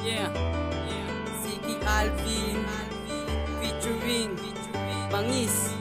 Yeah, Ziggy Alvin featuring Bangis.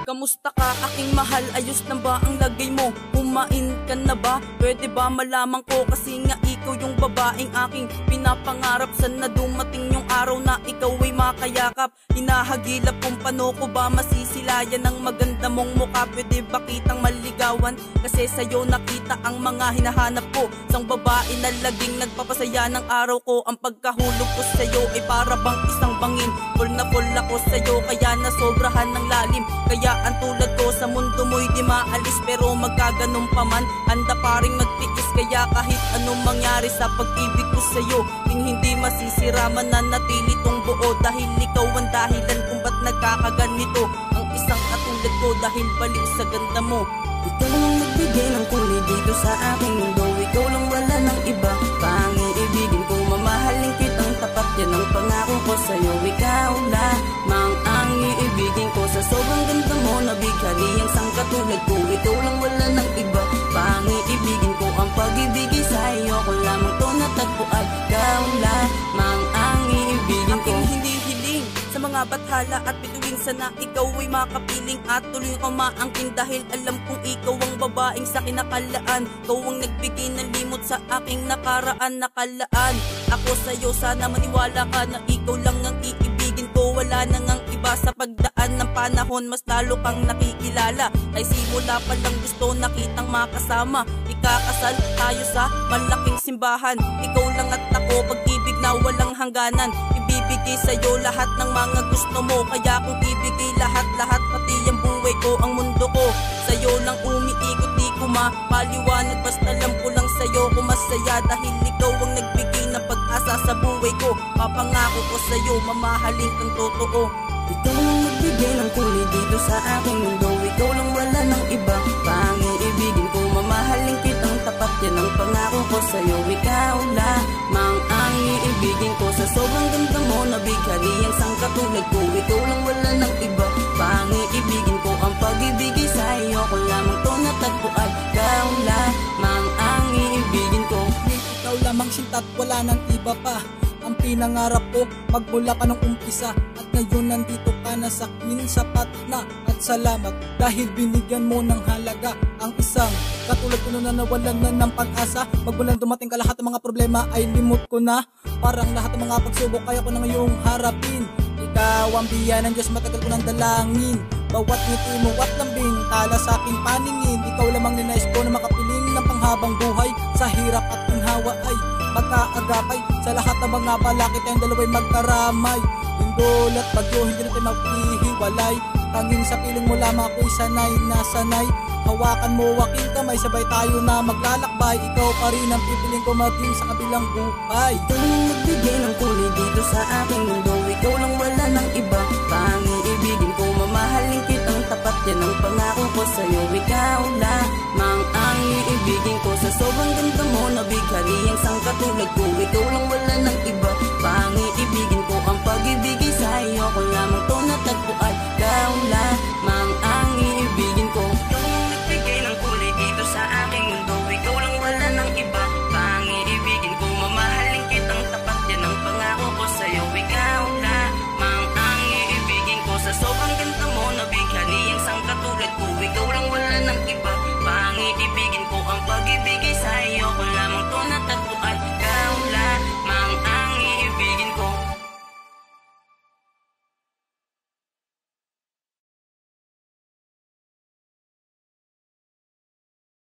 Kamusta ka aking mahal? Ayos na ba ang lagay mo? Kumain ka na ba? Pwede ba malaman ko? Kasi nga ikaw yung babaeng aking pinapangarap. Sana dumating yung araw na ikaw ay makayakap. Hinahagilap kung paano ko ba masisilayan ang maganda mong mukha. Pwede ba kitang maligawan? Kasi sa'yo nakita ang mga hinahanap ko. Isang babae na laging nagpapasaya ng araw ko. Ang pagkahulog ko sa'yo ay para bang isang bangin. Full na full ako sa'yo kaya nasobrahan ng lalim. Kaya ang tulad ko sa mundo mo'y di maalis. Pero magkaganon pa man, handa pa rin magtiis. Kaya kahit anong mangyari sa pag-ibig ko sa'yo, hindi masisira, mananatili tong buo. Dahil ikaw ang dahilan kung ba't nagkakaganito ang isang katulad ko. Dahil balik sa ganda mo. Ikaw ang nagbigay ng kulay dito sa aking mundo. Ikaw lang, wala ng iba. Pangiibigin ko, mamahalin kitang tapat. Yan ang pangako ko sa'yo. Ikaw lamang ang iibigin ko. Sa sobrang ganda mo, nabighali ang isang katulad ko. Ikaw lang, wala ng iba. Pangiibigin ko ang pag-ibigay sa'yo. Ko lamang to natagpuan. Ikaw lamang ang iibigin ko. Aking hindi hiling sa mga bathala at bituin, sana ikaw ay makapiling at tuloy umaangkin. Dahil alam kong ikaw ang babaeng sa kinakalaan. Ikaw ang nagbigay ng limot sa aking nakalaan. Ako sa'yo, sana maniwala ka na ikaw lang ang iibigin ko. Wala nang ang iba sa pagdaan ng panahon. Mas lalo kang nakikilala. Ay simula pa lang gusto na kitang makasama. Ikakasal tayo sa malaking simbahan. Ikaw lang at ako, pag-ibig na walang hangganan. Ibibigay sa'yo lahat ng mga gusto mo. Kaya kung ibigay lahat, pati ang buhay ko, ang mundo ko sa'yo lang umiikot, di ko mapaliwanag. Basta alam ko lang sa'yo ko masaya. Dahil ikaw ang nagbigay ng pag-asa sa buhay ko. Papangako ko sa'yo, mamahalin kang totoo. Ikaw ang nagbigay ng kulay dito sa aking mundo. Ikaw lang, wala ng iba. Pangiibigin ko, mamahalin kitang tapat. Yan ang pangako ko sa'yo. Ikaw lamang ang iibigin ko. Sa sobrang ganda mo, nabighali ang isang katulad ko. Ikaw lang, wala ng iba. Pangiibigin ko ang pag-ibigay sa'yo. Ko lamang to natagpuan. Ikaw lamang ang iibigin ko. Ikaw lamang sinta't wala ng iba pa. Ang pinangarap ko, magmula pa nung umpisa. At ngayon nandito ka na sa akin, sapat na. At salamat dahil binigyan mo ng halaga ang isang katulad ko na nawalan na ng pag-asa. Magmulang dumating ka, lahat ng mga problema ay limot ko na. Parang lahat ng mga pagsubok kaya ko na ngayong harapin. Ikaw ang biya ng Diyos, matagal ko ng dalangin. Bawat ngiti mo at lambing, tala sa aking paningin. Ikaw lamang ninais ko na makapiling ng panghabang buhay. Sa hirap at ginhawa ay magkaagapay. Sa lahat ng mga balakit tayong dalawa'y magkaramay. Lindol at bagyo, hindi natin maghihiwalay. Tanging sa piling mo lamang ako'y sanay na sanay. Hawakan mo aking kamay, sabay tayo na maglalakbay. Ikaw pa rin ang pipiling ko maging sa kabilang buhay. Ikaw lang nagbigay ng kulay dito sa aking mundo. Ikaw lang, wala ng iba. Pangiibigin ko, mamahalin kitang tapat. Yan ang pangako ko sa'yo. Ikaw lamang ang iibigin ko. Sa sobrang ganda mo, nabighali ang isang katulad ko. Ikaw lang, wala ng iba. Pangiibigin ko ang pag-ibigay sa'yo. Ko lamang to natagpuan. Ikaw lamang ang iibigin ko. Ikaw ang nagbigay ng kulay dito sa aking mundo. Ikaw lang, wala ng iba. Pangiibigin ko, mamahalin kitang tapat. Yan ang pangako ko sa'yo. Ikaw lamang ang iibigin ko. Sa sobrang ganda mo, nabighali ang isang katulad ko. Ikaw lang, wala ng iba. Pangiibigin ko ang pag-ibigay